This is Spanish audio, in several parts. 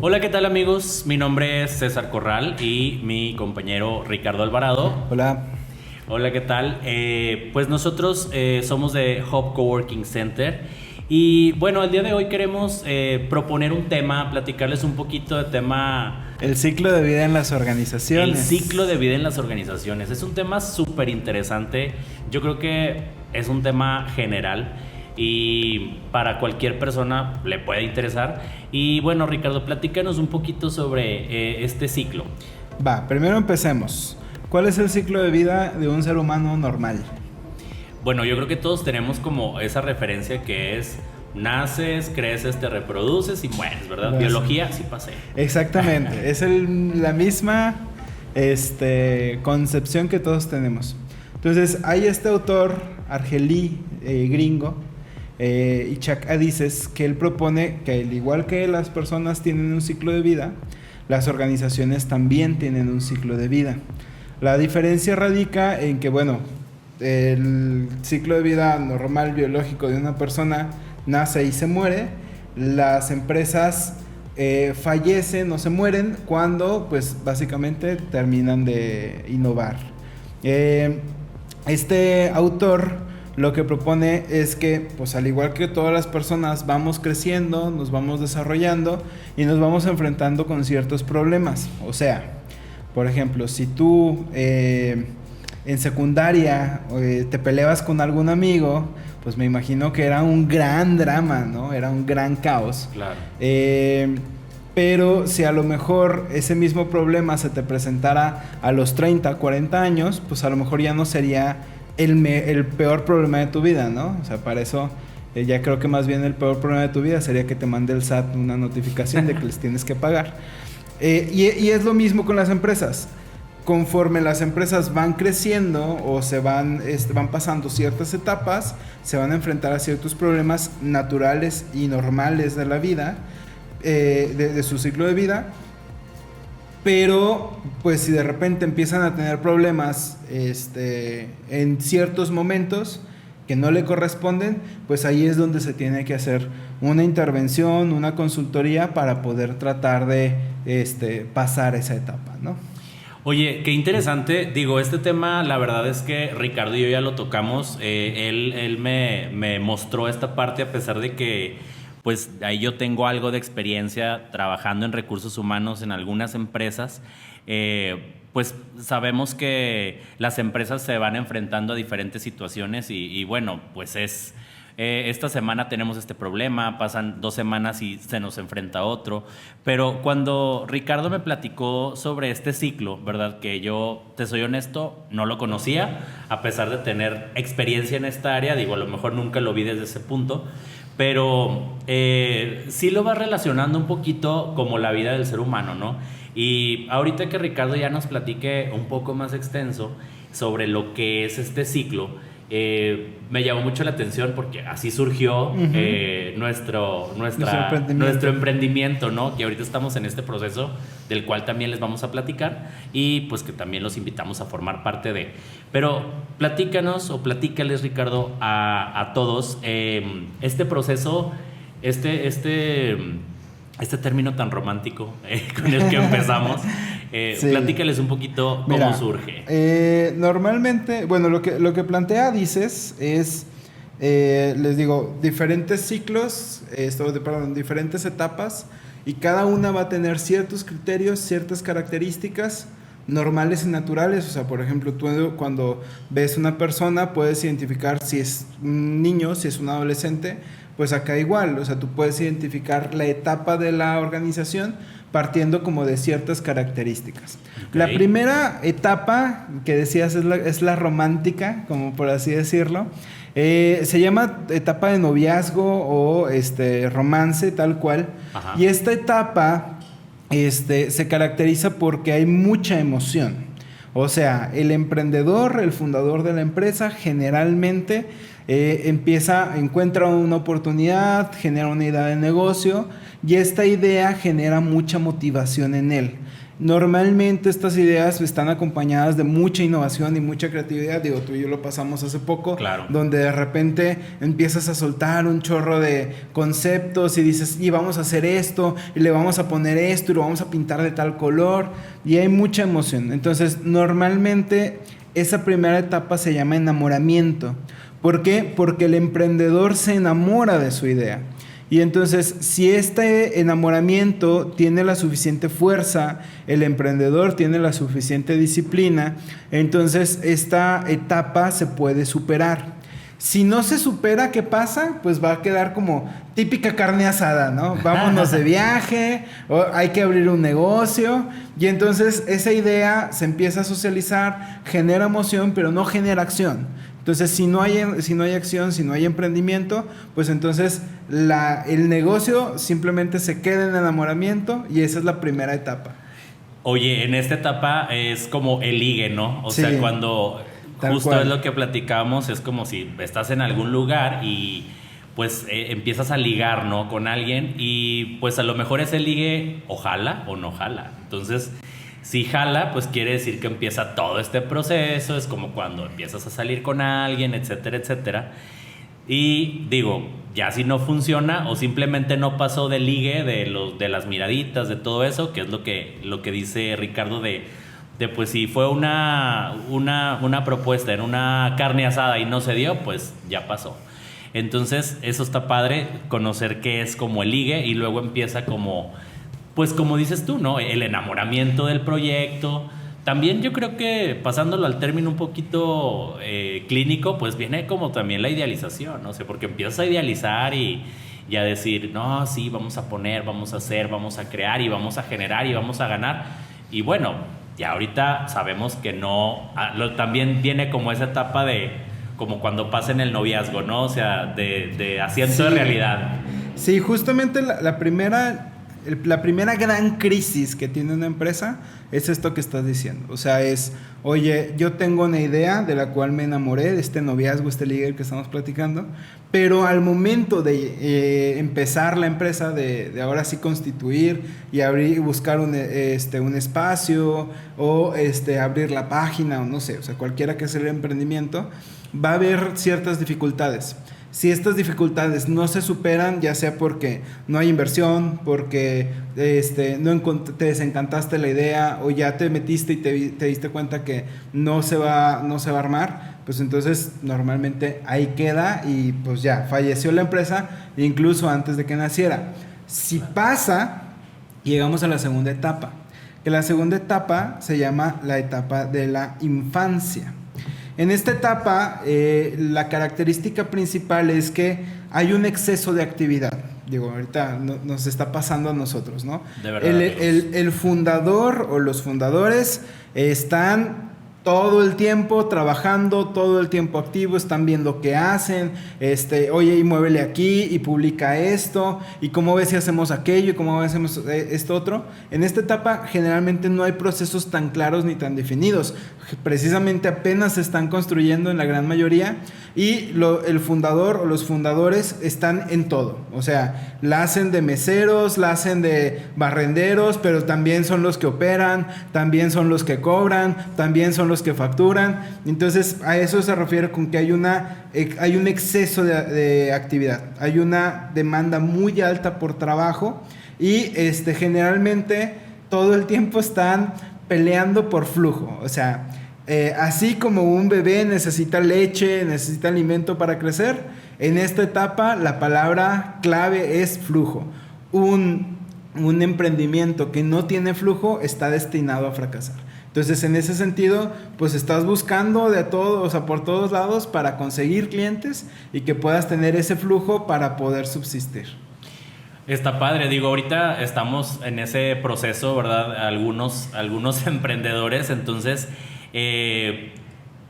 Hola, ¿qué tal amigos? Mi nombre es César Corral y mi compañero Ricardo Alvarado. Hola. Hola, ¿qué tal? Pues nosotros somos de Hub Coworking Center y bueno, el día de hoy queremos proponer un tema, platicarles un poquito de tema. El ciclo de vida en las organizaciones. El ciclo de vida en las organizaciones. Es un tema súper interesante. Yo creo que es un tema general y para cualquier persona le puede interesar. Y bueno, Ricardo, platícanos un poquito sobre este ciclo. Va, primero empecemos. ¿Cuál es el ciclo de vida de un ser humano normal? Bueno, yo creo que todos tenemos como esa referencia que es: naces, creces, te reproduces y mueres, ¿verdad? Biología, sí pasé. Exactamente, es la misma concepción que todos tenemos. Entonces, hay este autor argelí, gringo, Ishak Hadises, que él propone que al igual que las personas tienen un ciclo de vida, las organizaciones también tienen un ciclo de vida. La diferencia radica en que, bueno, el ciclo de vida normal biológico de una persona nace y se muere. Las empresas fallecen o se mueren cuando, pues, básicamente terminan de innovar. Este autor lo que propone es que, pues, al igual que todas las personas, vamos creciendo, nos vamos desarrollando y nos vamos enfrentando con ciertos problemas. O sea, por ejemplo, si tú en secundaria te peleabas con algún amigo, pues me imagino que era un gran drama, ¿no? Era un gran caos. Claro. Pero si a lo mejor ese mismo problema se te presentara a los 30, 40 años, pues a lo mejor ya no sería el peor problema de tu vida, ¿no? O sea, para eso ya creo que más bien el peor problema de tu vida sería que te mande el SAT una notificación de que les tienes que pagar. Y es lo mismo con las empresas. Conforme las empresas van creciendo o van pasando ciertas etapas, se van a enfrentar a ciertos problemas naturales y normales de la vida, de su ciclo de vida. Pero pues si de repente empiezan a tener problemas en ciertos momentos que no le corresponden, pues ahí es donde se tiene que hacer una intervención, una consultoría para poder tratar de pasar esa etapa, ¿no? Oye, qué interesante. Digo, este tema, la verdad es que Ricardo y yo ya lo tocamos. Él me mostró esta parte, a pesar de que, pues, ahí yo tengo algo de experiencia trabajando en recursos humanos en algunas empresas. Pues sabemos que las empresas se van enfrentando a diferentes situaciones y bueno, pues esta semana tenemos este problema, pasan 2 semanas y se nos enfrenta otro. Pero cuando Ricardo me platicó sobre este ciclo, ¿verdad? Que yo, te soy honesto, no lo conocía, a pesar de tener experiencia en esta área. Digo, a lo mejor nunca lo vi desde ese punto, pero sí lo va relacionando un poquito como la vida del ser humano, ¿no? Y ahorita que Ricardo ya nos platique un poco más extenso sobre lo que es este ciclo, me llamó mucho la atención porque así surgió nuestro emprendimiento, ¿no? Que ahorita estamos en este proceso del cual también les vamos a platicar y pues que también los invitamos a formar parte de. Pero platícanos o platícales, Ricardo, a todos este proceso, este término tan romántico con el que empezamos. Sí. Platícales un poquito cómo surge. Normalmente, bueno, lo que plantea Dices es, les digo, diferentes ciclos, diferentes etapas, y cada una va a tener ciertos criterios, ciertas características normales y naturales. O sea, por ejemplo, tú cuando ves una persona puedes identificar si es un niño, si es un adolescente. Pues acá igual, o sea, tú puedes identificar la etapa de la organización partiendo como de ciertas características. Okay. La primera etapa que decías es la romántica, como por así decirlo. Se llama etapa de noviazgo o romance, tal cual. Ajá. Y esta etapa se caracteriza porque hay mucha emoción. O sea, el emprendedor, el fundador de la empresa, generalmente encuentra una oportunidad, genera una idea de negocio y esta idea genera mucha motivación en él. Normalmente estas ideas están acompañadas de mucha innovación y mucha creatividad. Digo, tú y yo lo pasamos hace poco, Claro. donde de repente empiezas a soltar un chorro de conceptos y dices, y vamos a hacer esto, y le vamos a poner esto, y lo vamos a pintar de tal color, y hay mucha emoción. Entonces, normalmente esa primera etapa se llama enamoramiento. ¿Por qué? Porque el emprendedor se enamora de su idea. Y entonces, si este enamoramiento tiene la suficiente fuerza, el emprendedor tiene la suficiente disciplina, entonces esta etapa se puede superar. Si no se supera, ¿qué pasa? Pues va a quedar como típica carne asada, ¿no? Vámonos de viaje, o hay que abrir un negocio, y entonces esa idea se empieza a socializar, genera emoción, pero no genera acción. Entonces, si no hay acción, si no hay emprendimiento, pues entonces el negocio simplemente se queda en enamoramiento, y esa es la primera etapa. Oye, en esta etapa es como el ligue, ¿no? O Sí, sea, cuando tal justo cual. es lo que platicábamos, es como si estás en algún lugar y pues empiezas a ligar, ¿no? Con alguien, y pues a lo mejor ese ligue o jala o no jala. Entonces, si jala, pues quiere decir que empieza todo este proceso, es como cuando empiezas a salir con alguien, etcétera, etcétera. Y digo, ya si no funciona o simplemente no pasó de ligue, de las miraditas, de todo eso, que es lo que dice Ricardo de pues si fue una propuesta en una carne asada y no se dio, pues ya pasó. Entonces, eso está padre, conocer qué es como el ligue, y luego empieza como, pues como dices tú, ¿no? El enamoramiento del proyecto. También yo creo que pasándolo al término un poquito clínico, pues viene como también la idealización, ¿no? O sea, porque empiezas a idealizar y a decir, no, sí, vamos a poner, vamos a hacer, vamos a crear y vamos a generar y vamos a ganar. Y bueno, ya ahorita sabemos que no, también viene como esa etapa de, como cuando pasa en el noviazgo, ¿no? O sea, de asiento Sí. de realidad. Sí, justamente la primera gran crisis que tiene una empresa es esto que estás diciendo. O sea, oye, yo tengo una idea de la cual me enamoré, de este noviazgo, este ligue que estamos platicando, pero al momento de empezar la empresa, de ahora sí constituir y abrir y buscar un espacio, o abrir la página, o no sé, o sea, cualquiera que sea el emprendimiento, va a haber ciertas dificultades. Si estas dificultades no se superan, ya sea porque no hay inversión, porque te desencantaste la idea, o ya te metiste y te diste cuenta que no se va a armar, pues entonces normalmente ahí queda, y pues ya falleció la empresa incluso antes de que naciera. Si pasa, llegamos a la segunda etapa, que la segunda etapa se llama la etapa de la infancia. En esta etapa, la característica principal es que hay un exceso de actividad. Digo, ahorita nos está pasando a nosotros, ¿no? De verdad. El fundador o los fundadores están todo el tiempo trabajando, todo el tiempo activo, están viendo qué hacen, oye, y muévele aquí, y publica esto, y cómo ves si hacemos aquello, y cómo ves si hacemos esto otro. En esta etapa generalmente no hay procesos tan claros ni tan definidos, precisamente apenas se están construyendo en la gran mayoría, y el fundador o los fundadores están en todo. O sea, la hacen de meseros, la hacen de barrenderos, pero también son los que operan, también son los que cobran, también son los que facturan. Entonces, a eso se refiere con que hay un exceso de actividad, hay una demanda muy alta por trabajo, y generalmente todo el tiempo están peleando por flujo. O sea, así como un bebé necesita leche, necesita alimento para crecer, en esta etapa la palabra clave es flujo. Un emprendimiento que no tiene flujo está destinado a fracasar. Entonces, en ese sentido, pues estás buscando de todo, o sea, por todos lados, para conseguir clientes y que puedas tener ese flujo para poder subsistir. Está padre, digo, ahorita estamos en ese proceso, ¿verdad? Algunos emprendedores, entonces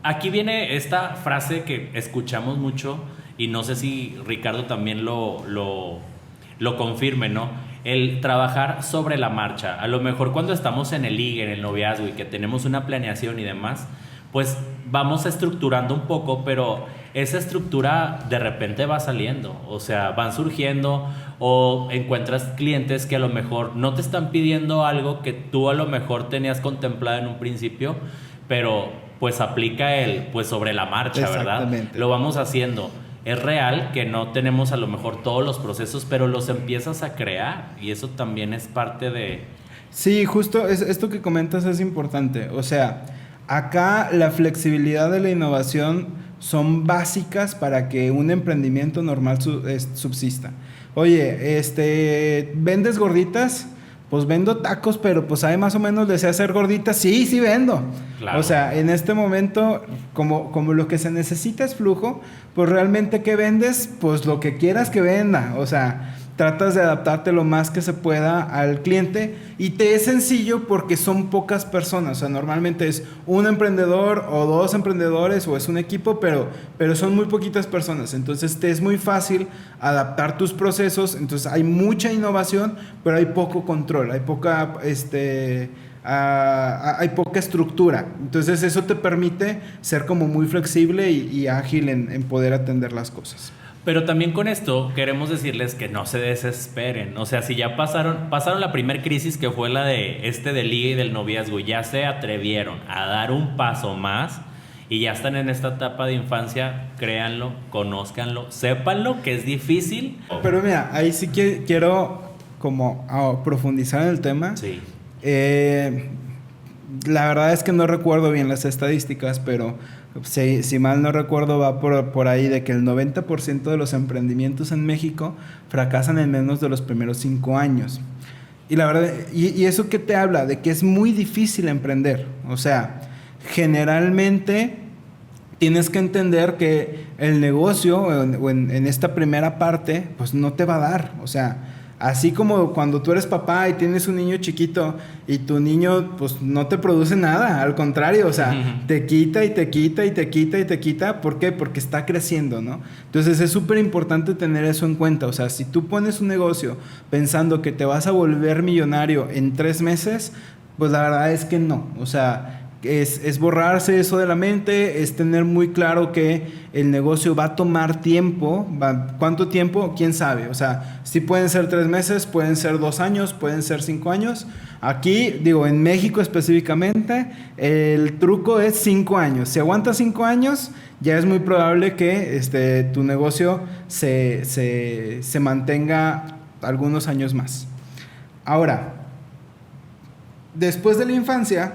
aquí viene esta frase que escuchamos mucho, y no sé si Ricardo también lo confirme, ¿no? El trabajar sobre la marcha. A lo mejor cuando estamos en el ligue, en el noviazgo, y que tenemos una planeación y demás, pues vamos estructurando un poco, pero esa estructura de repente va saliendo, o sea, van surgiendo o encuentras clientes que a lo mejor no te están pidiendo algo que tú a lo mejor tenías contemplado en un principio, pero pues aplica pues sobre la marcha, ¿verdad? Lo vamos haciendo. Es real que no tenemos a lo mejor todos los procesos, pero los empiezas a crear y eso también es parte de... Sí, justo esto que comentas es importante. O sea, acá la flexibilidad de la innovación son básicas para que un emprendimiento normal subsista. Oye, ¿vendes gorditas? Pues vendo tacos, pero pues hay más o menos le sé hacer gorditas. Sí, sí vendo. Claro. O sea, en este momento, como lo que se necesita es flujo, pues realmente ¿qué vendes? Pues lo que quieras que venda. O sea, tratas de adaptarte lo más que se pueda al cliente y te es sencillo porque son pocas personas. O sea, normalmente es un emprendedor o dos emprendedores o es un equipo, pero son muy poquitas personas. Entonces te es muy fácil adaptar tus procesos. Entonces hay mucha innovación, pero hay poco control, hay poca hay poca estructura. Entonces eso te permite ser como muy flexible y ágil en poder atender las cosas. Pero también con esto queremos decirles que no se desesperen. O sea, si ya pasaron la primer crisis, que fue la de ligue y del noviazgo, ya se atrevieron a dar un paso más y ya están en esta etapa de infancia, créanlo, conózcanlo, sépanlo que es difícil. Pero mira, ahí sí que quiero como profundizar en el tema. Sí. La verdad es que no recuerdo bien las estadísticas, pero si mal no recuerdo va por ahí de que el 90% de los emprendimientos en México fracasan en menos de los primeros 5 años. Y la verdad, y eso que te habla de que es muy difícil emprender. O sea, generalmente tienes que entender que el negocio o en esta primera parte pues no te va a dar. O sea, así como cuando tú eres papá y tienes un niño chiquito y tu niño pues no te produce nada, al contrario, o sea, te quita y te quita y te quita y te quita. ¿Por qué? Porque está creciendo, ¿no? Entonces es súper importante tener eso en cuenta. O sea, si tú pones un negocio pensando que te vas a volver millonario en 3 meses, pues la verdad es que no. O sea, es borrarse eso de la mente, es tener muy claro que el negocio va a tomar tiempo. ¿Cuánto tiempo? ¿Quién sabe? O sea, sí pueden ser 3 meses, pueden ser 2 años, pueden ser 5 años. Aquí, digo, en México específicamente, el truco es 5 años. Si aguantas 5 años, ya es muy probable que tu negocio se mantenga algunos años más. Ahora, después de la infancia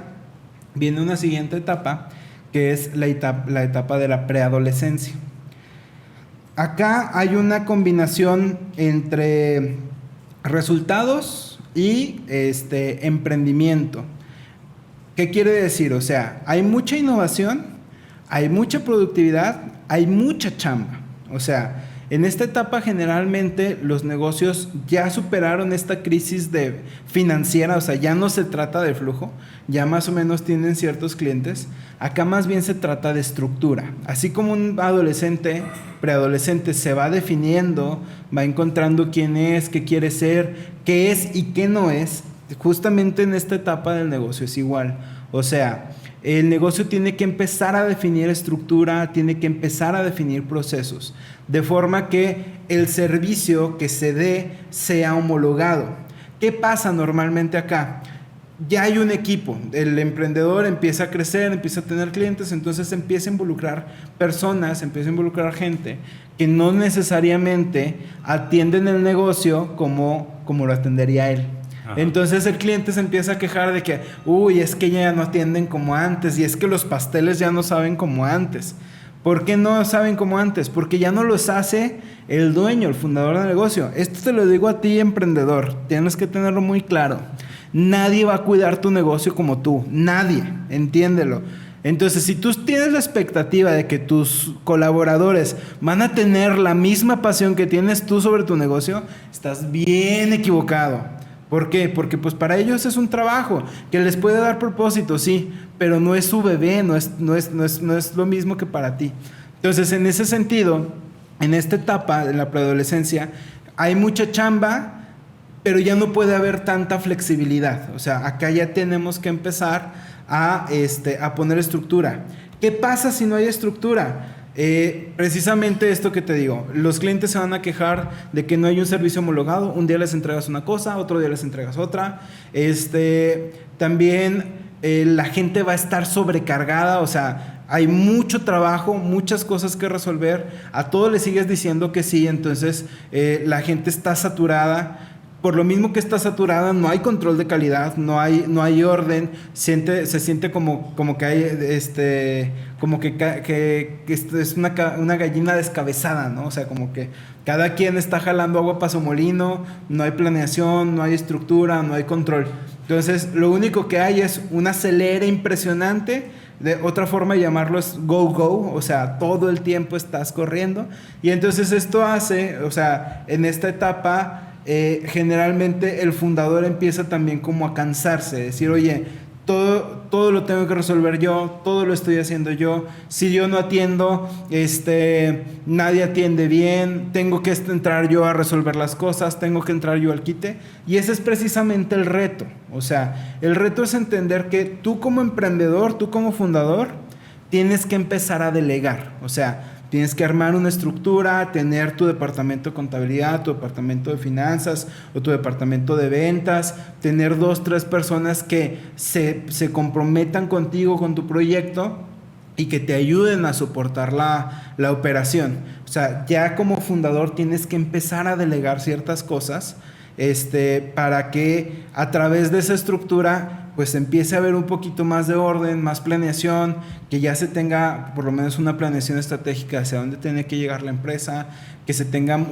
viene una siguiente etapa, que es la etapa de la preadolescencia. Acá hay una combinación entre resultados y emprendimiento. ¿Qué quiere decir? O sea, hay mucha innovación, hay mucha productividad, hay mucha chamba. O sea, en esta etapa generalmente los negocios ya superaron esta crisis financiera, o sea, ya no se trata de flujo, ya más o menos tienen ciertos clientes. Acá más bien se trata de estructura. Así como un preadolescente se va definiendo, va encontrando quién es, qué quiere ser, qué es y qué no es, justamente en esta etapa del negocio es igual. O sea, el negocio tiene que empezar a definir estructura, tiene que empezar a definir procesos, de forma que el servicio que se dé sea homologado. ¿Qué pasa normalmente acá? Ya hay un equipo, el emprendedor empieza a crecer, empieza a tener clientes, entonces empieza a involucrar personas, empieza a involucrar gente que no necesariamente atienden el negocio como lo atendería él. Ajá. Entonces el cliente se empieza a quejar de que, es que ya no atienden como antes, y es que los pasteles ya no saben como antes. ¿Por qué no saben como antes? Porque ya no los hace el dueño, el fundador del negocio. Esto te lo digo a ti, emprendedor, tienes que tenerlo muy claro. Nadie va a cuidar tu negocio como tú, nadie, entiéndelo. Entonces, si tú tienes la expectativa de que tus colaboradores van a tener la misma pasión que tienes tú sobre tu negocio, estás bien equivocado. ¿Por qué? Porque pues para ellos es un trabajo que les puede dar propósito, sí, pero no es su bebé, no es lo mismo que para ti. Entonces, en ese sentido, en esta etapa de la preadolescencia, hay mucha chamba, pero ya no puede haber tanta flexibilidad. O sea, acá ya tenemos que empezar a poner estructura. ¿Qué pasa si no hay estructura? Precisamente esto que te digo, los clientes se van a quejar de que no hay un servicio homologado, un día les entregas una cosa, otro día les entregas otra, también la gente va a estar sobrecargada, o sea, hay mucho trabajo, muchas cosas que resolver, a todo le sigues diciendo que sí, entonces la gente está saturada. Por lo mismo que está saturada, no hay control de calidad, no hay orden, se siente como que hay como que esto es una gallina descabezada, ¿no? O sea, como que cada quien está jalando agua para su molino, no hay planeación, no hay estructura, no hay control. Entonces, lo único que hay es un acelere impresionante. De otra forma de llamarlo es go, o sea, todo el tiempo estás corriendo. Y entonces esto hace, o sea, en esta etapa generalmente el fundador empieza también como a cansarse, decir, oye, todo lo tengo que resolver yo, todo lo estoy haciendo yo, si yo no atiendo, nadie atiende bien, tengo que entrar yo a resolver las cosas, tengo que entrar yo al quite, y ese es precisamente el reto. O sea, el reto es entender que tú como emprendedor, tú como fundador, tienes que empezar a delegar. O sea, tienes que armar una estructura, tener tu departamento de contabilidad, tu departamento de finanzas o tu departamento de ventas, tener 2, 3 personas que se comprometan contigo, con tu proyecto y que te ayuden a soportar la operación. O sea, ya como fundador tienes que empezar a delegar ciertas cosas para que a través de esa estructura pues empiece a haber un poquito más de orden, más planeación, que ya se tenga por lo menos una planeación estratégica hacia dónde tiene que llegar la empresa, que se tengan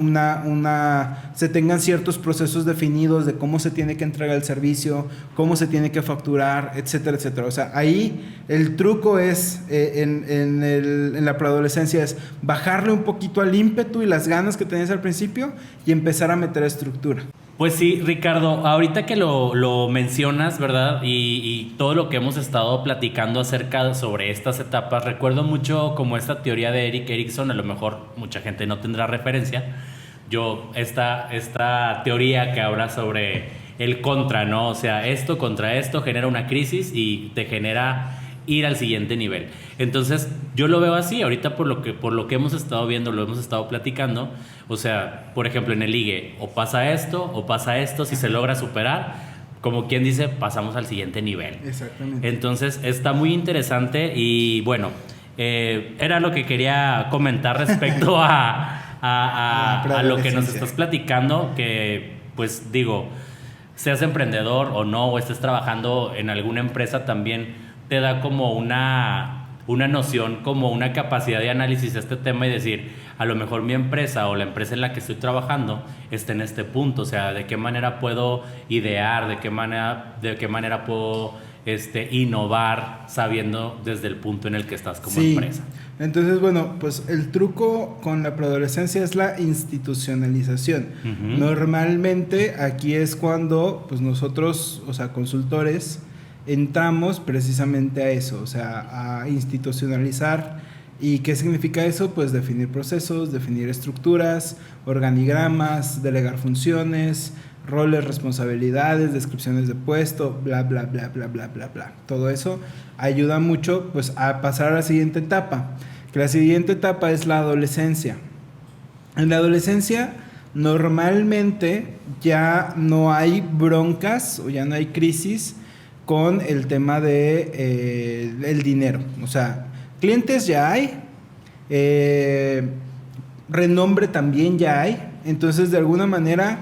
se tengan ciertos procesos definidos de cómo se tiene que entregar el servicio, cómo se tiene que facturar, etcétera, etcétera. O sea, ahí el truco es en la preadolescencia es bajarle un poquito al ímpetu y las ganas que tenías al principio y empezar a meter estructura. Pues sí, Ricardo, ahorita que lo mencionas, ¿verdad? Y todo lo que hemos estado platicando acerca sobre estas etapas, recuerdo mucho como esta teoría de Erik Erikson, a lo mejor mucha gente no tendrá referencia. Esta teoría que habla sobre el contra, ¿no? O sea, esto contra esto genera una crisis y te genera ir al siguiente nivel. Entonces, yo lo veo así, ahorita por lo que hemos estado viendo, lo hemos estado platicando. O sea, por ejemplo, en el ligue, o pasa esto, si se logra superar, como quien dice, pasamos al siguiente nivel. Exactamente. Entonces, está muy interesante y bueno, era lo que quería comentar respecto a lo que nos estás platicando, que pues digo, seas emprendedor o no, o estés trabajando en alguna empresa, también te da como una noción, como una capacidad de análisis de este tema y decir, a lo mejor mi empresa o la empresa en la que estoy trabajando está en este punto, o sea, de qué manera puedo idear, de qué manera puedo innovar sabiendo desde el punto en el que estás como empresa. Entonces, bueno, pues el truco con la preadolescencia es la institucionalización. Uh-huh. Normalmente aquí es cuando pues nosotros, o sea, consultores, entramos precisamente a eso, o sea, a institucionalizar. ¿Y qué significa eso? Pues definir procesos, definir estructuras, organigramas, delegar funciones, roles, responsabilidades, descripciones de puesto, bla, bla, bla, bla, bla, bla, bla. Todo eso ayuda mucho pues a pasar a la siguiente etapa, que la siguiente etapa es la adolescencia. En la adolescencia normalmente ya no hay broncas o ya no hay crisis con el tema de el dinero. O sea, clientes ya hay, renombre también ya hay, entonces de alguna manera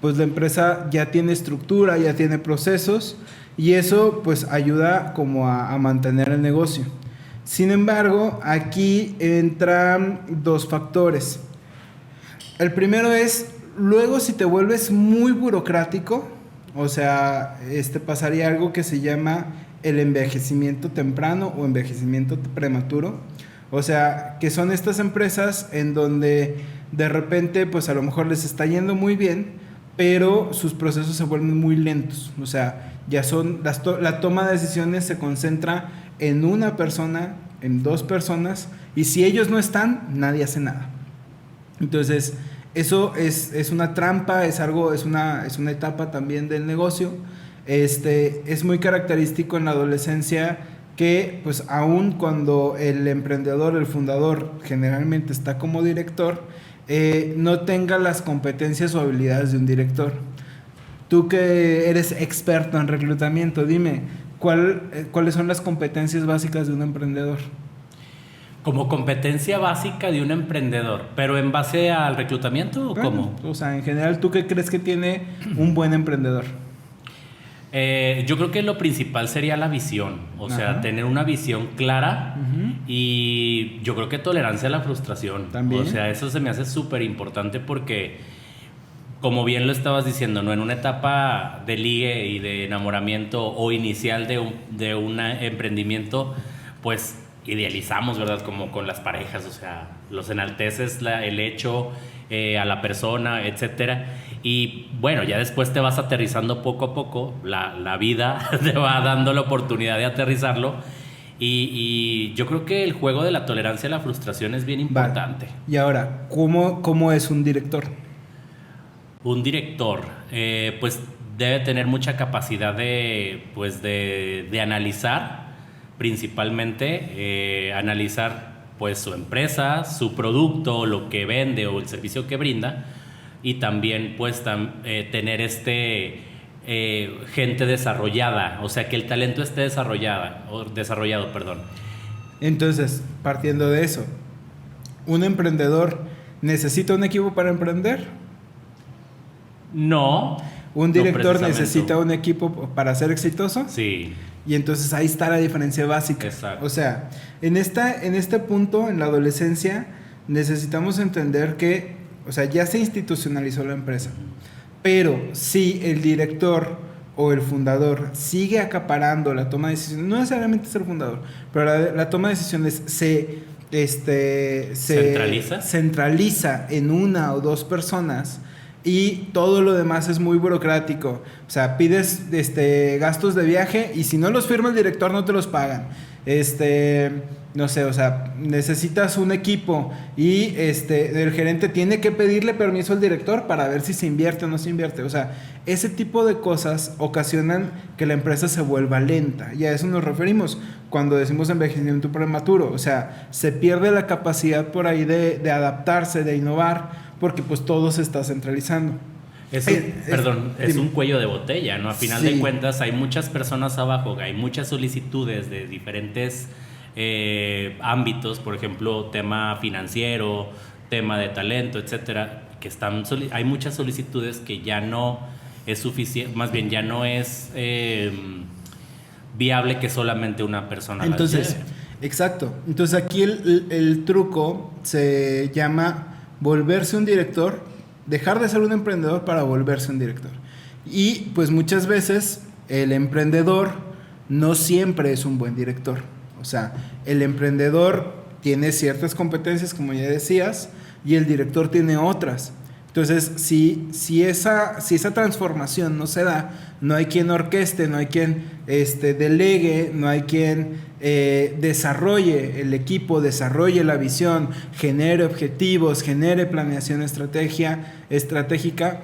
pues la empresa ya tiene estructura, ya tiene procesos y eso pues ayuda como a mantener el negocio. Sin embargo, aquí entran 2 factores. El primero es, luego si te vuelves muy burocrático, o sea, pasaría algo que se llama el envejecimiento temprano o envejecimiento prematuro. O sea, que son estas empresas en donde de repente, pues a lo mejor les está yendo muy bien, pero sus procesos se vuelven muy lentos. O sea, ya son la toma de decisiones se concentra en una persona, en 2 personas, y si ellos no están, nadie hace nada. Entonces, eso es una trampa, es una etapa también del negocio. Es muy característico en la adolescencia que pues aun cuando el emprendedor, el fundador, generalmente está como director, no tenga las competencias o habilidades de un director. Tú que eres experto en reclutamiento, dime, ¿cuáles son las competencias básicas de un emprendedor? Como competencia básica de un emprendedor, pero en base al reclutamiento o Bueno, cómo? o sea, en general, ¿tú qué crees que tiene un buen emprendedor? Yo creo que lo principal sería la visión, o sea, tener una visión clara y yo creo que tolerancia a la frustración. También. O sea, eso se me hace súper importante porque, como bien lo estabas diciendo, ¿no? En una etapa de ligue y de enamoramiento o inicial de un emprendimiento, pues idealizamos, ¿verdad? Como con las parejas, o sea, los enalteces el hecho, a la persona, etcétera. Y bueno, ya después te vas aterrizando poco a poco, la vida te va dando la oportunidad de aterrizarlo. Y yo creo que el juego de la tolerancia a la frustración es bien importante. Vale. Y ahora, ¿cómo es un director? Un director, pues debe tener mucha capacidad de analizar, principalmente analizar pues su empresa, su producto, lo que vende o el servicio que brinda, y también pues tener gente desarrollada, o sea, que el talento esté desarrollado, perdón. Entonces, partiendo de eso, ¿un emprendedor necesita un equipo para emprender? No. ¿Un director no necesita un equipo para ser exitoso? Sí. Y entonces ahí está la diferencia básica. Exacto. O sea, en este punto, en la adolescencia, necesitamos entender que, o sea, ya se institucionalizó la empresa. Pero si el director o el fundador sigue acaparando la toma de decisiones, no necesariamente es el fundador, pero la toma de decisiones se centraliza en una o dos personas y todo lo demás es muy burocrático. O sea, pides gastos de viaje y si no los firma el director no te los pagan. No sé, o sea, necesitas un equipo y el gerente tiene que pedirle permiso al director para ver si se invierte o no se invierte. O sea, ese tipo de cosas ocasionan que la empresa se vuelva lenta. Y a eso nos referimos cuando decimos envejecimiento prematuro. O sea, se pierde la capacidad por ahí de adaptarse, de innovar, porque pues todo se está centralizando. Es un cuello de botella, ¿no? A final de cuentas hay muchas personas abajo, hay muchas solicitudes de diferentes ámbitos, por ejemplo, tema financiero, tema de talento, etcétera, que hay muchas solicitudes que ya no es suficiente, más bien ya no es viable que solamente una persona Entonces, las lleve. Exacto. Entonces aquí el truco se llama volverse un director, dejar de ser un emprendedor para volverse un director. Y pues muchas veces el emprendedor no siempre es un buen director. O sea, el emprendedor tiene ciertas competencias, como ya decías, y el director tiene otras. Entonces, si esa transformación no se da, no hay quien orqueste, no hay quien delegue, no hay quien desarrolle el equipo, desarrolle la visión, genere objetivos, genere planeación estratégica,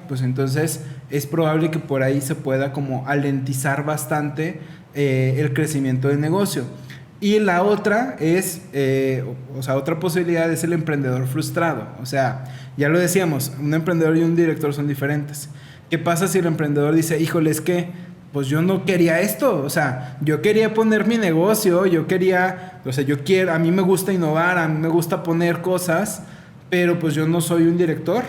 pues entonces es probable que por ahí se pueda como alentizar bastante el crecimiento del negocio. Y la otra es, otra posibilidad es el emprendedor frustrado. O sea, ya lo decíamos, un emprendedor y un director son diferentes. ¿Qué pasa si el emprendedor dice, híjole, es que pues yo no quería esto? O sea, yo quería poner mi negocio, a mí me gusta innovar, a mí me gusta poner cosas, pero pues yo no soy un director.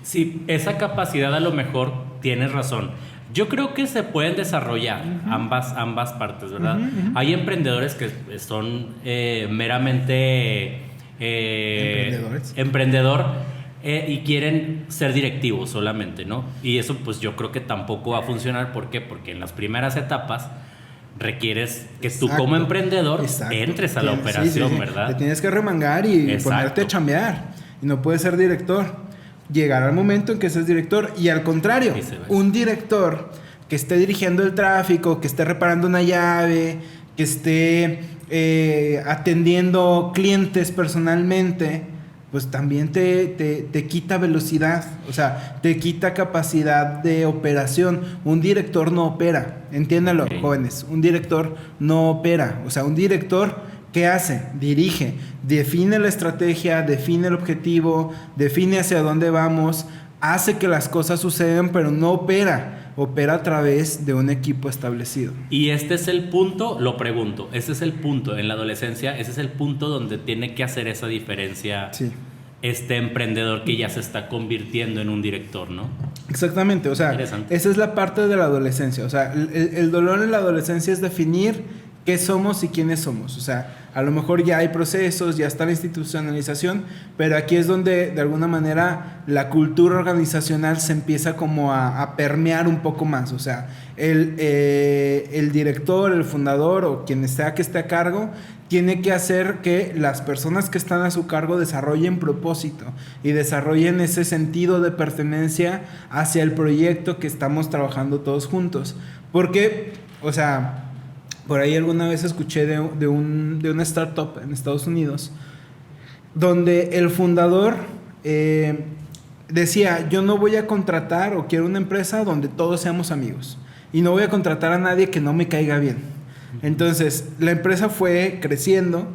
Sí, esa capacidad a lo mejor tienes razón. Yo creo que se pueden desarrollar ambas partes, ¿verdad? Hay emprendedores que son meramente emprendedor y quieren ser directivos solamente, ¿no? Y eso pues yo creo que tampoco va a funcionar. ¿Por qué? Porque en las primeras etapas requieres que tú como emprendedor entres a la operación, ¿verdad? Te tienes que remangar y ponerte a chambear. Y no puedes ser director. Llegar al momento en que seas director. Y al contrario, un director que esté dirigiendo el tráfico, que esté reparando una llave, que esté atendiendo clientes personalmente, pues también te quita velocidad, o sea, te quita capacidad de operación. Un director no opera, entiéndalo, jóvenes, un director no opera, o sea, un director, ¿qué hace? Dirige, define la estrategia, define el objetivo, define hacia dónde vamos, hace que las cosas sucedan, pero no opera a través de un equipo establecido. Y este es el punto, lo pregunto, este es el punto en la adolescencia, ese es el punto donde tiene que hacer esa diferencia este emprendedor que ya se está convirtiendo en un director, ¿no? Exactamente, o sea, esa es la parte de la adolescencia, o sea, el dolor en la adolescencia es definir qué somos y quiénes somos, o sea, a lo mejor ya hay procesos, ya está la institucionalización, pero aquí es donde de alguna manera la cultura organizacional se empieza como a permear un poco más, o sea, el director, el fundador o quien sea que esté a cargo, tiene que hacer que las personas que están a su cargo desarrollen propósito y desarrollen ese sentido de pertenencia hacia el proyecto que estamos trabajando todos juntos, porque, o sea, por ahí alguna vez escuché de una startup en Estados Unidos donde el fundador decía, yo no voy a contratar o quiero una empresa donde todos seamos amigos y no voy a contratar a nadie que no me caiga bien. Entonces la empresa fue creciendo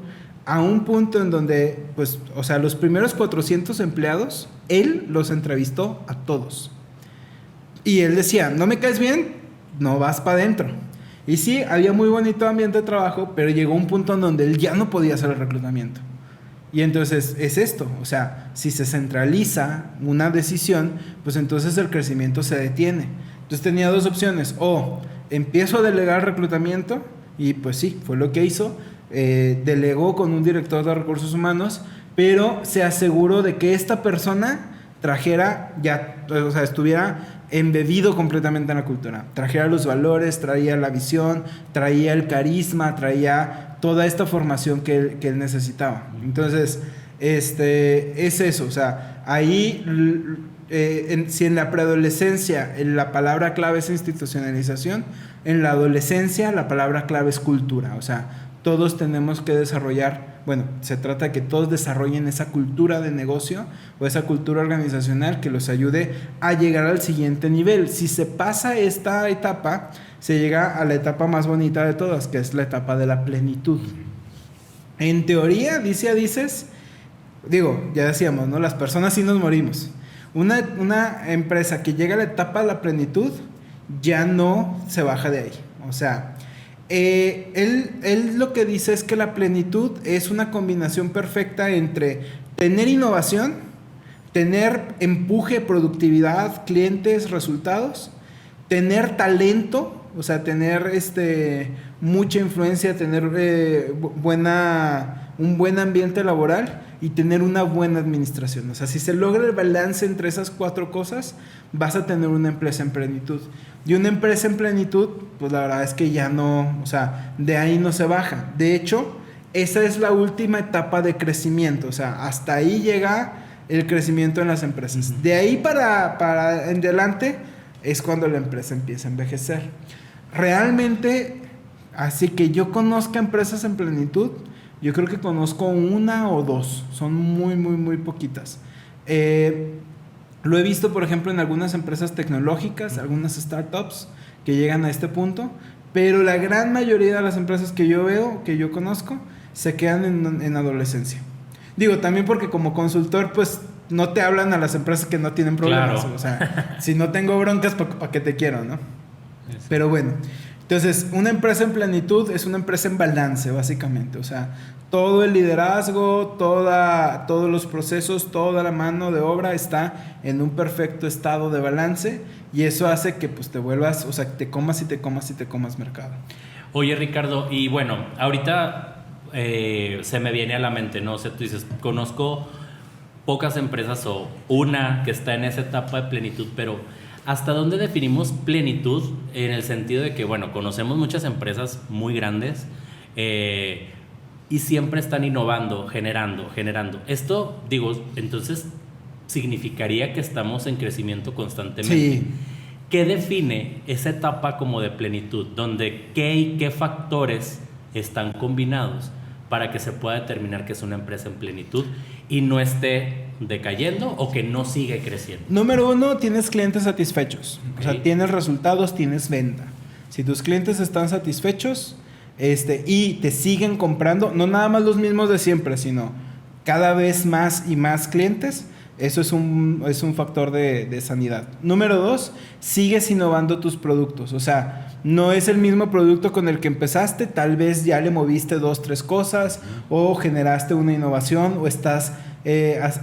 a un punto en donde, pues, o sea, los primeros 400 empleados, él los entrevistó a todos. Y él decía, no me caes bien, no vas para adentro. Y sí, había muy bonito ambiente de trabajo, pero llegó un punto en donde él ya no podía hacer el reclutamiento. Y entonces es esto, o sea, si se centraliza una decisión, pues entonces el crecimiento se detiene. Entonces tenía dos opciones, o empiezo a delegar reclutamiento, y pues sí, fue lo que hizo, delegó con un director de recursos humanos, pero se aseguró de que esta persona trajera ya, o sea, estuviera embebido completamente en la cultura, trajera los valores, traía la visión, traía el carisma, traía toda esta formación que él necesitaba. Entonces, es eso, o sea, ahí, si en la preadolescencia la palabra clave es institucionalización, en la adolescencia la palabra clave es cultura, o sea, todos tenemos que desarrollar, bueno, se trata de que todos desarrollen esa cultura de negocio o esa cultura organizacional que los ayude a llegar al siguiente nivel. Si se pasa esta etapa, se llega a la etapa más bonita de todas, que es la etapa de la plenitud. En teoría, dices, digo, ya decíamos, ¿no? Las personas sí nos morimos. Una empresa que llega a la etapa de la plenitud ya no se baja de ahí, o sea, él lo que dice es que la plenitud es una combinación perfecta entre tener innovación, tener empuje, productividad, clientes, resultados, tener talento, o sea, tener mucha influencia, tener un buen ambiente laboral y tener una buena administración. O sea, si se logra el balance entre esas cuatro cosas, vas a tener una empresa en plenitud. Y una empresa en plenitud, pues la verdad es que ya no, o sea, de ahí no se baja. De hecho, esa es la última etapa de crecimiento. O sea, hasta ahí llega el crecimiento en las empresas. De ahí para en adelante es cuando la empresa empieza a envejecer. Realmente, así que yo conozca empresas en plenitud, yo creo que conozco una o dos, son muy, muy, muy poquitas. Lo he visto, por ejemplo, en algunas empresas tecnológicas, algunas startups que llegan a este punto, pero la gran mayoría de las empresas que yo veo, que yo conozco, se quedan en adolescencia. Digo, también porque como consultor, pues no te hablan a las empresas que no tienen problemas. Claro. O sea, si no tengo broncas, ¿para qué te quiero, no? Sí. Pero bueno, entonces, una empresa en plenitud es una empresa en balance, básicamente. O sea, todo el liderazgo, todos los procesos, toda la mano de obra está en un perfecto estado de balance y eso hace que pues te vuelvas, o sea, te comas y te comas y te comas mercado. Oye, Ricardo, y bueno, ahorita se me viene a la mente, ¿no? O sea, tú dices, conozco pocas empresas o una que está en esa etapa de plenitud, pero ¿hasta dónde definimos plenitud? En el sentido de que, bueno, conocemos muchas empresas muy grandes y siempre están innovando, generando. Esto, digo, entonces significaría que estamos en crecimiento constantemente. Sí. ¿Qué define esa etapa como de plenitud? Donde qué y qué factores están combinados para que se pueda determinar que es una empresa en plenitud y no esté decayendo o que no sigue creciendo? Número 1, tienes clientes satisfechos. Ok. O sea, tienes resultados, tienes venta. Si tus clientes están satisfechos y te siguen comprando, no nada más los mismos de siempre, sino cada vez más y más clientes, eso es un factor de sanidad. Número 2, sigues innovando tus productos. O sea, no es el mismo producto con el que empezaste, tal vez ya le moviste 2, 3 cosas, o generaste una innovación, o estás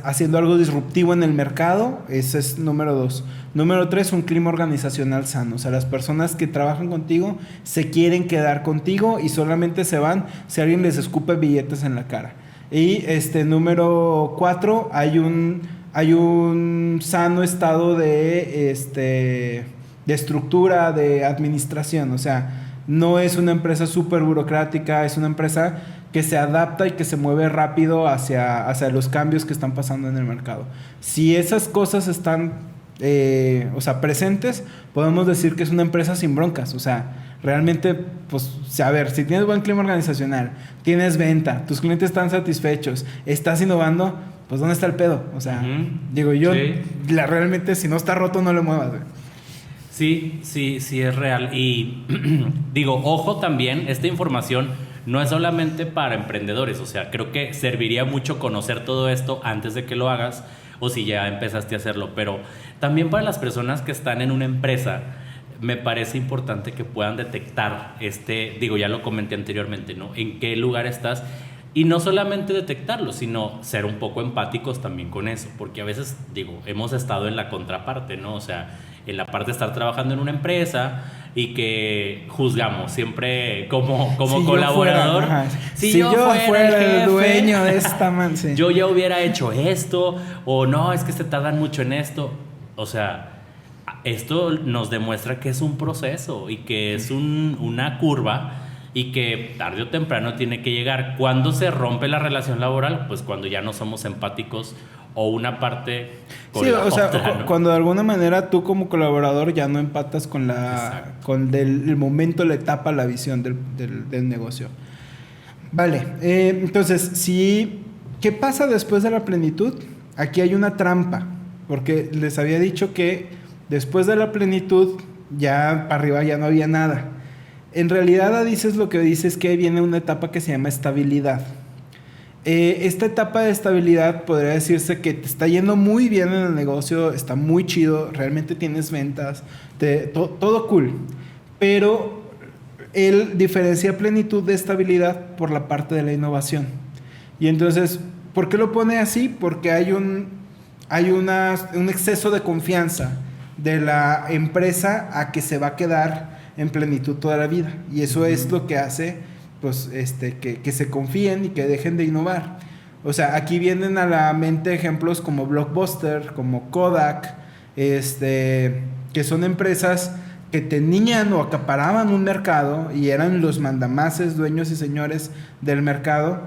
haciendo algo disruptivo en el mercado. Ese es número 2. Número 3, un clima organizacional sano. O sea, las personas que trabajan contigo se quieren quedar contigo y solamente se van si alguien les escupe billetes en la cara. Y número 4, hay un sano estado de estructura, de administración. O sea, no es una empresa súper burocrática, es una empresa que se adapta y que se mueve rápido hacia los cambios que están pasando en el mercado. Si esas cosas están presentes, podemos decir que es una empresa sin broncas. O sea, realmente, pues, a ver, si tienes buen clima organizacional, tienes venta, tus clientes están satisfechos, estás innovando, pues ¿dónde está el pedo? O sea, digo yo, Sí. Realmente si no está roto no lo muevas, güey. Sí, es real. Y digo, ojo también, esta información no es solamente para emprendedores. O sea, creo que serviría mucho conocer todo esto antes de que lo hagas o si ya empezaste a hacerlo. Pero también para las personas que están en una empresa, me parece importante que puedan detectar digo, ya lo comenté anteriormente, ¿no? En qué lugar estás. Y no solamente detectarlo, sino ser un poco empáticos también con eso. Porque a veces, digo, hemos estado en la contraparte, ¿no? O sea, en la parte de estar trabajando en una empresa y que juzgamos siempre como Si colaborador. Yo fuera, si yo yo fuera el jefe, dueño de esta man, sí. yo ya hubiera hecho esto, o no, es que se tardan mucho en esto. O sea, esto nos demuestra que es un proceso y que es una curva y que tarde o temprano tiene que llegar. ¿Cuándo se rompe la relación laboral? Pues cuando ya no somos empáticos o una parte con la otra, ¿no? Cuando de alguna manera tú como colaborador ya no empatas con el momento, la etapa, la visión del negocio. Vale, entonces, ¿qué pasa después de la plenitud? Aquí hay una trampa, porque les había dicho que después de la plenitud ya para arriba ya no había nada. En realidad, Adices lo que dice es que viene una etapa que se llama estabilidad. Esta etapa de estabilidad podría decirse que te está yendo muy bien en el negocio, está muy chido, realmente tienes ventas, todo cool. Pero él diferencia plenitud de estabilidad por la parte de la innovación. Y entonces, ¿por qué lo pone así? Porque hay un exceso de confianza de la empresa a que se va a quedar en plenitud toda la vida, y eso es lo que hace pues que se confíen y que dejen de innovar. O sea, aquí vienen a la mente ejemplos como Blockbuster, como Kodak, que son empresas que tenían o acaparaban un mercado y eran los mandamases, dueños y señores del mercado,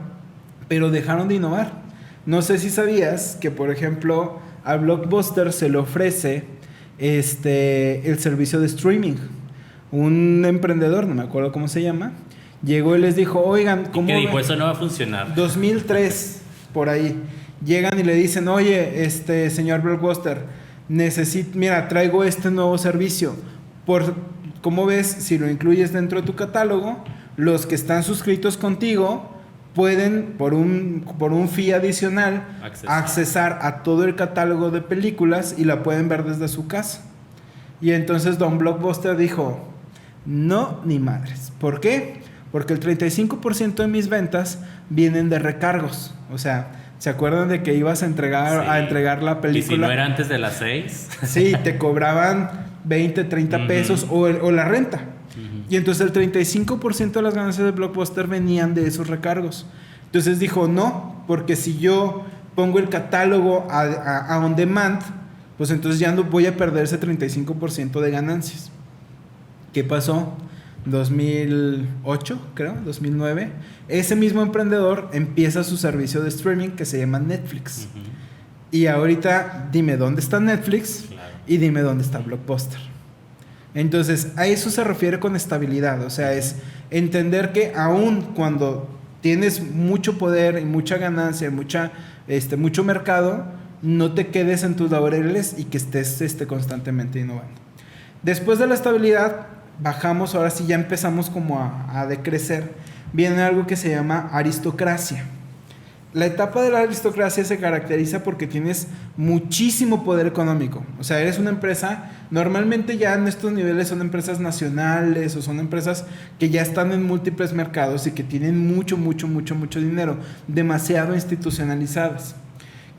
pero dejaron de innovar. No sé si sabías que, por ejemplo, a Blockbuster se le ofrece el servicio de streaming. Un emprendedor, no me acuerdo cómo se llama, llegó y les dijo, oigan, ¿cómo? ¿Qué dijo? Eso no va a funcionar. 2003, por ahí. Llegan y le dicen, oye, señor Blockbuster, mira, traigo este nuevo servicio. ¿Cómo ves? Si lo incluyes dentro de tu catálogo, los que están suscritos contigo pueden, por un fee adicional, accesar a todo el catálogo de películas y la pueden ver desde su casa. Y entonces Don Blockbuster dijo, no, ni madres. ¿Por qué? Porque el 35% de mis ventas vienen de recargos. O sea, ¿se acuerdan de que ibas a entregar la película? ¿Y si no era antes de las 6? Sí, te cobraban 20, 30 pesos o la renta. Y entonces el 35% de las ganancias de Blockbuster venían de esos recargos. Entonces dijo, no, porque si yo pongo el catálogo a on demand, pues entonces ya no voy a perder ese 35% de ganancias. ¿Qué pasó? 2008, creo, 2009. Ese mismo emprendedor empieza su servicio de streaming que se llama Netflix. Y ahorita dime dónde está Netflix, claro, y dime dónde está Blockbuster. Entonces, a eso se refiere con estabilidad. O sea, es entender que aún cuando tienes mucho poder y mucha ganancia, mucha mucho mercado, no te quedes en tus laureles y que estés constantemente innovando. Después de la estabilidad, bajamos, ahora sí ya empezamos como a decrecer. Viene algo que se llama aristocracia. La etapa de la aristocracia se caracteriza porque tienes muchísimo poder económico. O sea, eres una empresa, normalmente ya en estos niveles son empresas nacionales o son empresas que ya están en múltiples mercados y que tienen mucho dinero, demasiado institucionalizadas.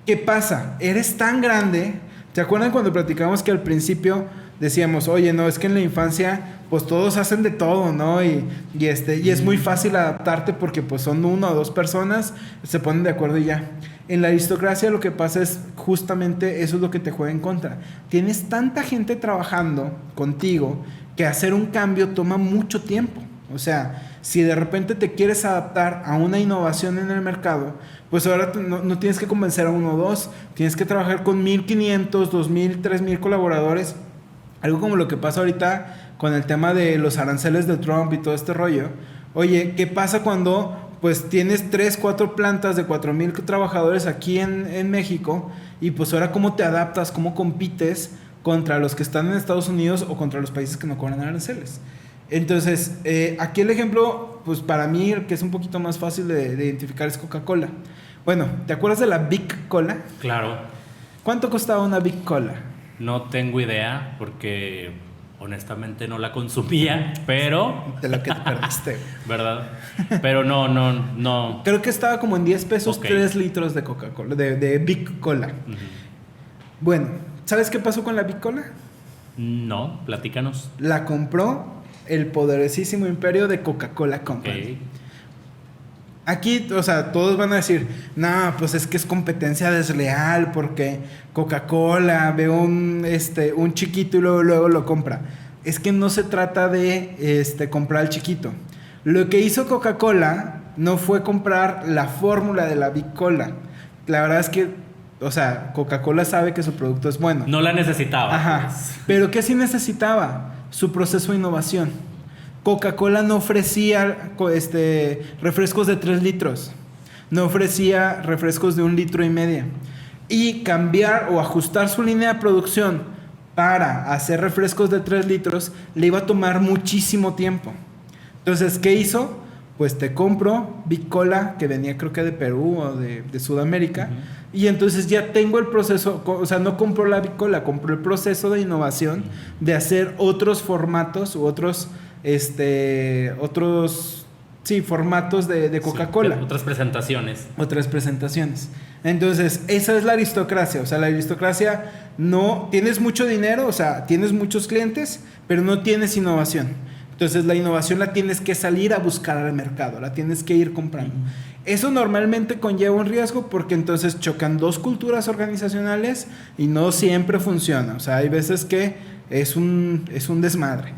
¿Qué pasa? Eres tan grande. ¿Te acuerdan cuando platicamos que al principio decíamos, oye, no, es que en la infancia pues todos hacen de todo, ¿no? Y es muy fácil adaptarte porque pues son 1 o 2 personas, se ponen de acuerdo y ya. En la aristocracia lo que pasa es justamente eso es lo que te juega en contra. Tienes tanta gente trabajando contigo que hacer un cambio toma mucho tiempo. O sea, si de repente te quieres adaptar a una innovación en el mercado, pues ahora no tienes que convencer a 1 o 2, tienes que trabajar con 1,500, 2,000, 3,000 colaboradores. Algo como lo que pasa ahorita con el tema de los aranceles de Trump y todo este rollo. Oye, ¿qué pasa cuando pues tienes 3, 4 plantas de 4,000 trabajadores aquí en México? Y pues ahora ¿cómo te adaptas? ¿Cómo compites contra los que están en Estados Unidos o contra los países que no cobran aranceles? Entonces, aquí el ejemplo, pues para mí, que es un poquito más fácil de identificar, es Coca-Cola. Bueno, ¿te acuerdas de la Big Cola? Claro. ¿Cuánto costaba una Big Cola? No tengo idea porque honestamente no la consumía, pero... De lo que te perdiste. ¿Verdad? Pero no. Creo que estaba como en 10 pesos, Ok. 3 litros de Coca-Cola, de Big Cola. Uh-huh. Bueno, ¿sabes qué pasó con la Big Cola? No, platícanos. La compró el poderosísimo imperio de Coca-Cola Company. Okay. Aquí, o sea, todos van a decir, no, pues es que es competencia desleal porque Coca-Cola ve un chiquito y luego lo compra. Es que no se trata de comprar al chiquito. Lo que hizo Coca-Cola no fue comprar la fórmula de la Big Cola. La verdad es que, o sea, Coca-Cola sabe que su producto es bueno. No la necesitaba. Ajá. Pues. Pero ¿qué sí necesitaba? Su proceso de innovación. Coca-Cola no ofrecía refrescos de 3 litros. No ofrecía refrescos de 1,5 litros. Y cambiar o ajustar su línea de producción para hacer refrescos de 3 litros le iba a tomar muchísimo tiempo. Entonces, ¿qué hizo? Pues te compro Big Cola, que venía creo que de Perú o de Sudamérica. Uh-huh. Y entonces ya tengo el proceso, o sea, no compro la Big Cola, compro el proceso de innovación de hacer otros formatos u otros formatos de Coca-Cola. Sí, otras presentaciones. Entonces, esa es la aristocracia. O sea, la aristocracia no... Tienes mucho dinero, o sea, tienes muchos clientes, pero no tienes innovación. Entonces, la innovación la tienes que salir a buscar al mercado, la tienes que ir comprando. Eso normalmente conlleva un riesgo porque entonces chocan 2 culturas organizacionales y no siempre funciona. O sea, hay veces que es un desmadre.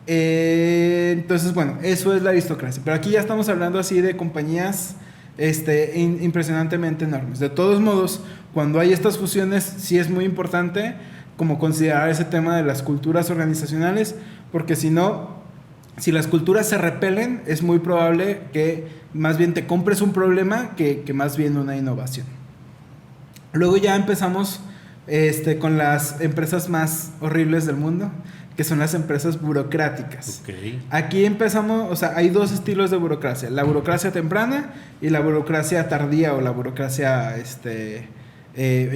Entonces, bueno, eso es la aristocracia. Pero aquí ya estamos hablando así de compañías impresionantemente enormes. De todos modos, cuando hay estas fusiones, sí es muy importante como considerar ese tema de las culturas organizacionales, porque si no, si las culturas se repelen, es muy probable que más bien te compres un problema que más bien una innovación. Luego ya empezamos con las empresas más horribles del mundo, que son las empresas burocráticas. Okay. Aquí empezamos, o sea, hay 2 estilos de burocracia: la burocracia temprana y la burocracia tardía o la burocracia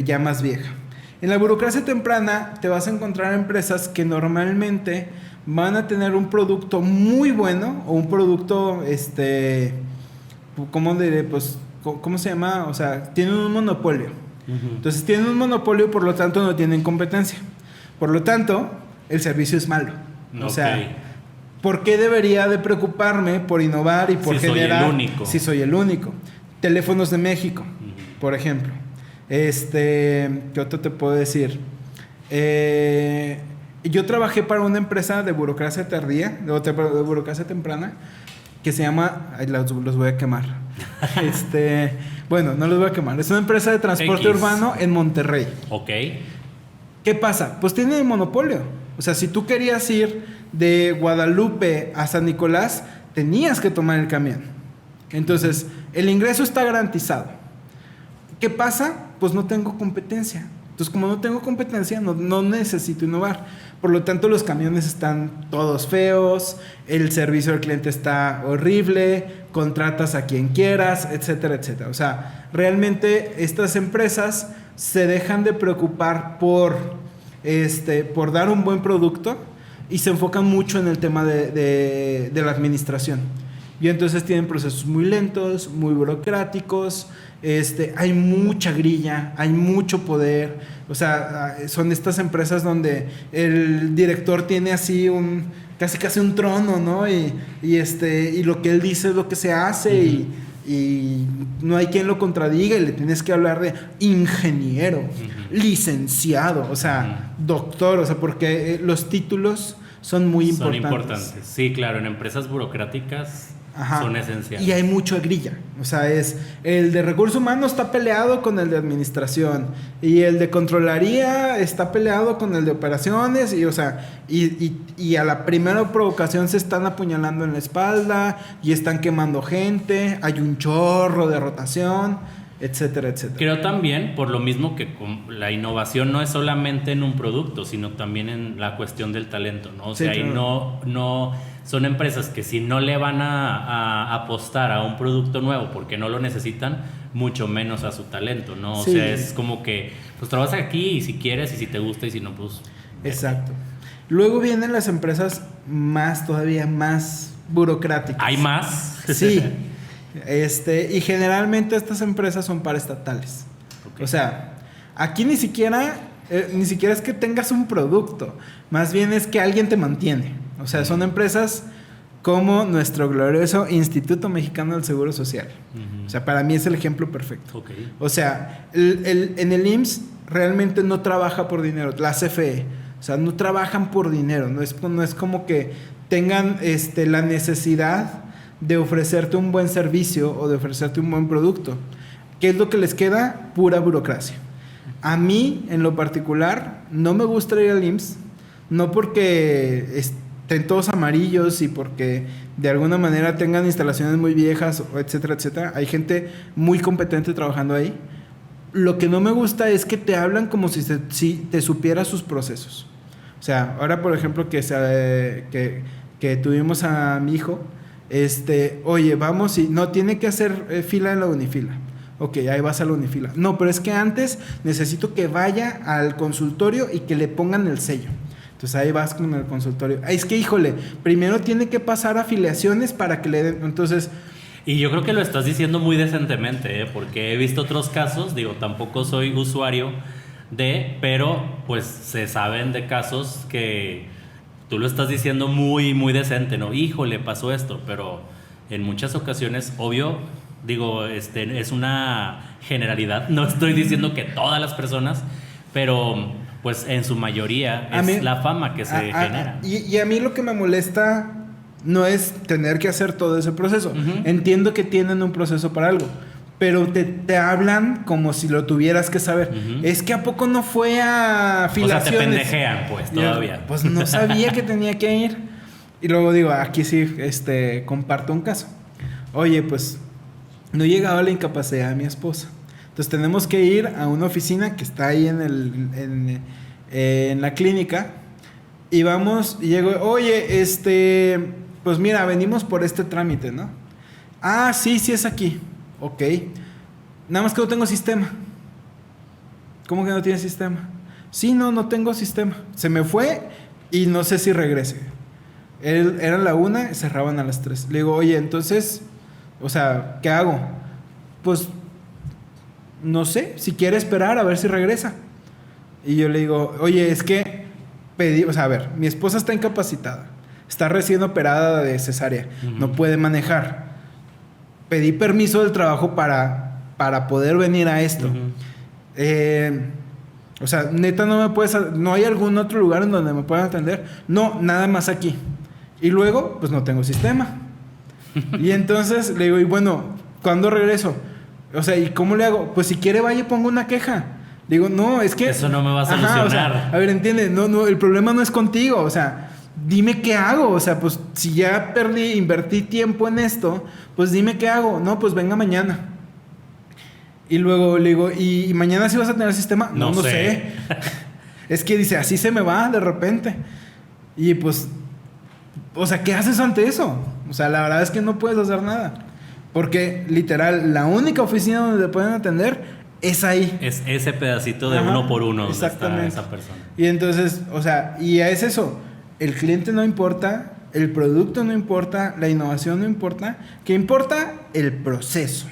ya más vieja. En la burocracia temprana te vas a encontrar empresas que normalmente van a tener un producto muy bueno o un producto, ¿cómo diré? Pues, ¿cómo se llama? O sea, tienen un monopolio. Uh-huh. Entonces tienen un monopolio y por lo tanto no tienen competencia. Por lo tanto, el servicio es malo. Okay. O sea, ¿por qué debería de preocuparme por innovar y por generar? Si soy el único. Teléfonos de México, uh-huh, por ejemplo. ¿Qué otro te puedo decir? Yo trabajé para una empresa de burocracia tardía, de burocracia temprana, que se llama... los voy a quemar. Bueno, no los voy a quemar. Es una empresa de transporte urbano en Monterrey. Ok. ¿Qué pasa? Pues tiene monopolio. O sea, si tú querías ir de Guadalupe a San Nicolás, tenías que tomar el camión. Entonces, el ingreso está garantizado. ¿Qué pasa? Pues no tengo competencia. Entonces, como no tengo competencia, no necesito innovar. Por lo tanto, los camiones están todos feos, el servicio al cliente está horrible, contratas a quien quieras, etcétera, etcétera. O sea, realmente estas empresas se dejan de preocupar por dar un buen producto y se enfocan mucho en el tema de la administración. Y entonces tienen procesos muy lentos, muy burocráticos, hay mucha grilla, hay mucho poder. O sea, son estas empresas donde el director tiene así casi un trono, ¿no? Y lo que él dice es lo que se hace. Uh-huh. Y no hay quien lo contradiga y le tienes que hablar de ingeniero, uh-huh, licenciado, o sea, uh-huh, doctor, o sea, porque los títulos son muy importantes. Son importantes, sí, claro, en empresas burocráticas. Ajá. Son esenciales. Y hay mucha grilla. O sea, el de recursos humanos está peleado con el de administración. Y el de controlaría está peleado con el de operaciones. Y, o sea, y a la primera provocación se están apuñalando en la espalda. Y están quemando gente. Hay un chorro de rotación, etcétera, etcétera. Creo también, por lo mismo que la innovación no es solamente en un producto, sino también en la cuestión del talento, ¿no? O sea, sí, claro. Y no son empresas que si no le van a apostar a un producto nuevo porque no lo necesitan, mucho menos a su talento, ¿no? O sí, sea, es como que, pues trabajas aquí y si quieres y si te gusta y si no, pues... Exacto. Luego vienen las empresas todavía más burocráticas. ¿Hay más? Sí. Y generalmente estas empresas son paraestatales. Okay. O sea, aquí ni siquiera es que tengas un producto, más bien es que alguien te mantiene. O sea, son empresas como nuestro glorioso Instituto Mexicano del Seguro Social. Uh-huh. O sea, para mí es el ejemplo perfecto. Okay. O sea, en el IMSS realmente no trabaja por dinero, la CFE. O sea, no trabajan por dinero, no es como que tengan la necesidad de ofrecerte un buen servicio o de ofrecerte un buen producto. ¿Qué es lo que les queda? Pura burocracia. A mí, en lo particular, no me gusta ir al IMSS, no porque estén todos amarillos y porque de alguna manera tengan instalaciones muy viejas, etcétera, etcétera. Hay gente muy competente trabajando ahí. Lo que no me gusta es que te hablan como si te supieras sus procesos. O sea, ahora por ejemplo que tuvimos a mi hijo, oye, vamos y no, tiene que hacer fila en la unifila. Ok, ahí vas a la unifila. No, pero es que antes necesito que vaya al consultorio y que le pongan el sello. Entonces ahí vas con el consultorio. Es que, híjole, primero tiene que pasar afiliaciones para que le den. Entonces... Y yo creo que lo estás diciendo muy decentemente, porque he visto otros casos, digo, tampoco soy usuario pero pues se saben de casos que tú lo estás diciendo muy, muy decente, ¿no? Híjole, pasó esto, pero en muchas ocasiones, obvio, digo, es una generalidad, no estoy diciendo que todas las personas, pero pues en su mayoría es la fama que se genera. Y a mí lo que me molesta no es tener que hacer todo ese proceso. Uh-huh. Entiendo que tienen un proceso para algo, pero te hablan como si lo tuvieras que saber. Uh-huh. Es que ¿a poco no fue a afiliaciones? O sea, te pendejean, pues, todavía. Pues no sabía que tenía que ir. Y luego digo, aquí sí, comparto un caso. Oye, pues no he llegado a la incapacidad de mi esposa. Entonces tenemos que ir a una oficina que está ahí en la clínica. Y vamos, y llego, oye, pues mira, venimos por este trámite, ¿no? Ah, sí es aquí. Ok. Nada más que no tengo sistema. ¿Cómo que no tiene sistema? Sí, no tengo sistema. Se me fue y no sé si regrese. Eran la 1, cerraban a las 3. Le digo, oye, entonces, o sea, ¿qué hago? Pues, no sé, si quiere esperar a ver si regresa. Y yo le digo, oye, es que pedí, o sea, a ver, mi esposa está incapacitada. Está recién operada de cesárea. Uh-huh. No puede manejar. Pedí permiso del trabajo para poder venir a esto. Uh-huh. O sea, neta, no hay algún otro lugar en donde me puedan atender. No, nada más aquí. Y luego, pues no tengo sistema. Y entonces le digo, y bueno, ¿cuándo regreso? O sea, ¿y cómo le hago? Pues si quiere vaya y pongo una queja. Digo, no, es que... Eso no me va a solucionar. O sea, a ver, entiende, no, el problema no es contigo, o sea... Dime qué hago, o sea, pues si ya invertí tiempo en esto, pues dime qué hago. No, pues venga mañana. Y luego le digo, ¿y mañana sí vas a tener sistema? No sé. Es que dice, así se me va de repente. Y pues, o sea, ¿qué haces ante eso? O sea, la verdad es que no puedes hacer nada. Porque, literal, la única oficina donde te pueden atender es ahí. Es ese pedacito de uno por uno donde está esa persona. Y entonces, o sea, y es eso. El cliente no importa, el producto no importa, la innovación no importa. ¿Qué importa? El proceso.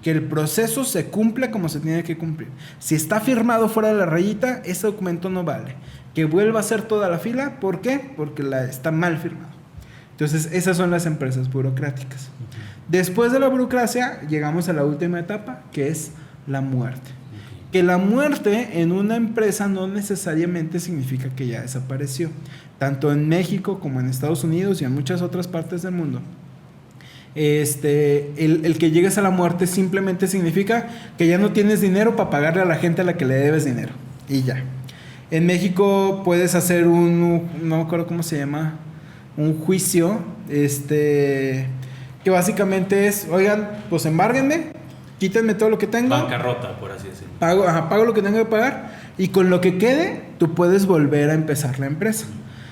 Que el proceso se cumpla como se tiene que cumplir. Si está firmado fuera de la rayita, ese documento no vale. Que vuelva a ser toda la fila, ¿por qué? Porque está mal firmado. Entonces, esas son las empresas burocráticas. Después de la burocracia, llegamos a la última etapa, que es la muerte. Que la muerte en una empresa no necesariamente significa que ya desapareció. Tanto en México como en Estados Unidos y en muchas otras partes del mundo. El que llegues a la muerte simplemente significa que ya no tienes dinero para pagarle a la gente a la que le debes dinero. Y ya. En México puedes hacer no me acuerdo cómo se llama, un juicio, que básicamente es, oigan, pues embárguenme, quítenme todo lo que tengo. Bancarrota, por así decirlo. Pago lo que tengo que pagar y con lo que quede, tú puedes volver a empezar la empresa.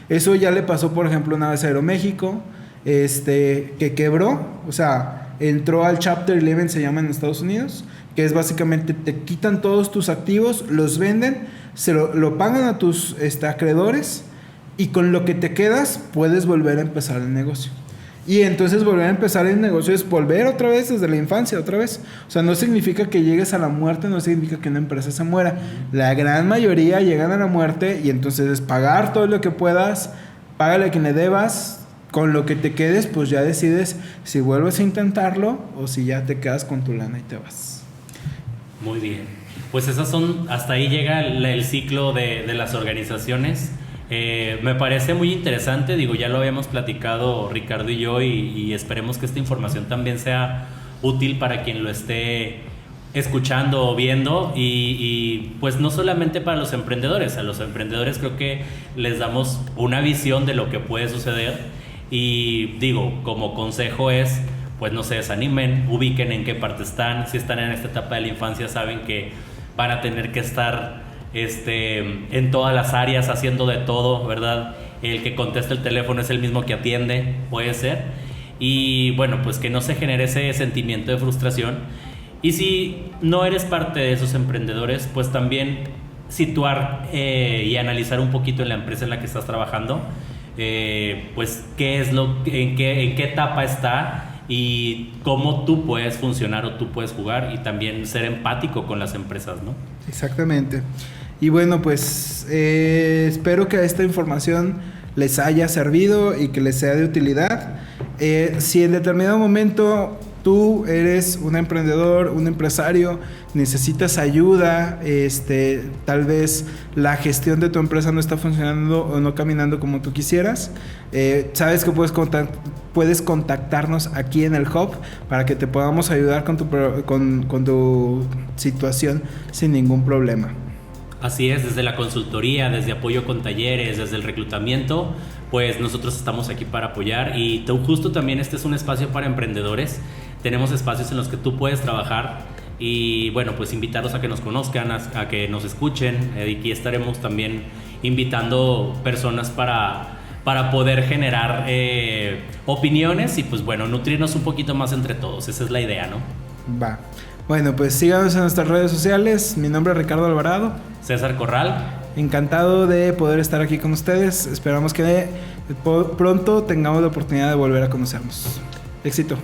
Eso ya le pasó, por ejemplo, una vez a Aeroméxico, que quebró, o sea, entró al Chapter 11, se llama en Estados Unidos, que es básicamente te quitan todos tus activos, los venden, lo pagan a tus acreedores y con lo que te quedas puedes volver a empezar el negocio. Y entonces volver a empezar el negocio es volver otra vez desde la infancia, otra vez. O sea, no significa que llegues a la muerte, no significa que una empresa se muera. La gran mayoría llegan a la muerte y entonces es pagar todo lo que puedas, págale a quien le debas, con lo que te quedes, pues ya decides si vuelves a intentarlo o si ya te quedas con tu lana y te vas. Muy bien. Pues esas son, hasta ahí llega el ciclo de las organizaciones. Me parece muy interesante, digo, ya lo habíamos platicado Ricardo y yo y esperemos que esta información también sea útil para quien lo esté escuchando o viendo y pues no solamente para los emprendedores, a los emprendedores creo que les damos una visión de lo que puede suceder y digo, como consejo es, pues no se desanimen, ubiquen en qué parte están, si están en esta etapa de la infancia saben que van a tener que estar en todas las áreas haciendo de todo, ¿verdad? El que contesta el teléfono es el mismo que atiende, puede ser. Y bueno, pues que no se genere ese sentimiento de frustración. Y si no eres parte de esos emprendedores, pues también situar y analizar un poquito en la empresa en la que estás trabajando, pues qué es en qué etapa está y cómo tú puedes funcionar o tú puedes jugar y también ser empático con las empresas, ¿no? Exactamente. Y bueno, pues espero que esta información les haya servido y que les sea de utilidad. Si en determinado momento tú eres un emprendedor, un empresario, necesitas ayuda, tal vez la gestión de tu empresa no está funcionando o no caminando como tú quisieras, sabes que puedes contactarnos aquí en el Hub para que te podamos ayudar con tu situación sin ningún problema. Así es, desde la consultoría, desde apoyo con talleres, desde el reclutamiento, pues nosotros estamos aquí para apoyar y justo también este es un espacio para emprendedores. Tenemos espacios en los que tú puedes trabajar y bueno, pues invitarlos a que nos conozcan, a que nos escuchen y aquí estaremos también invitando personas para poder generar opiniones y pues bueno, nutrirnos un poquito más entre todos, esa es la idea, ¿no? Va. Bueno, pues síganos en nuestras redes sociales. Mi nombre es Ricardo Alvarado. César Corral. Encantado de poder estar aquí con ustedes. Esperamos que pronto tengamos la oportunidad de volver a conocernos. Éxito.